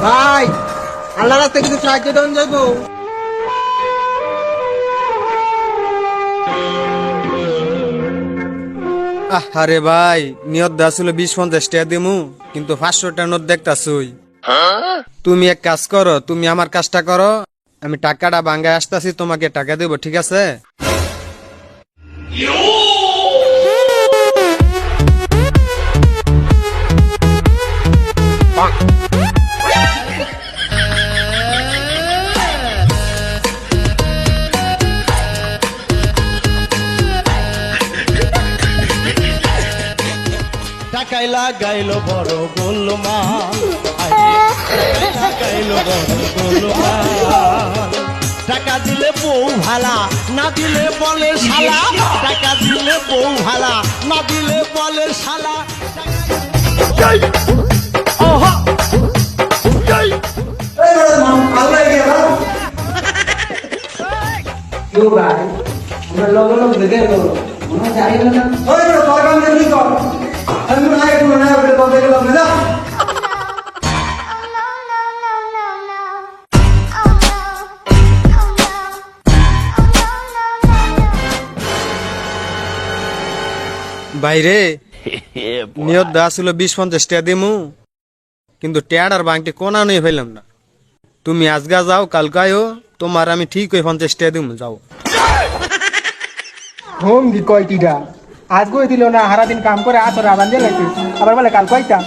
ভাই আল্লাহ রাস্তা কিছু সাহায্য দেন যাইবো। আরে ভাই নিয়ত দা ছিল 20-50 টাকা দিমু, কিন্তু 500 টাকা নোট দেখতাছুই। তুমি এক কাজ করো, তুমি আমার কাজটা করো, আমি টাকাটা ভাঙ্গায় আসতাছি, তোমাকে টাকা দেবো, ঠিক আছে? টাকাই লাগাইলো বড় গোলমাল, লাগাইলো বড় গোলমাল। টাকা দিলে বউ ভালা, না দিলে বলে শালা। টাকা দিলে বউ ভালা, না দিলে বলে শালা। বাইরে নিয়ত দা ছিল 20-50 টাকা দিমু, কিন্তু টেয়ার বাংটি কোনা নই ফেললাম না। তুমি আজগা যাও, কালকায়ও তোমার আমি ঠিক ওই 50 টাকা দিমু, যাও। হোম দি কয়টিটা আজ কই দিল না, হারা দিন কাম করে আসর আবার দিয়ে লাইতে আবার বলে কাল কয়টা।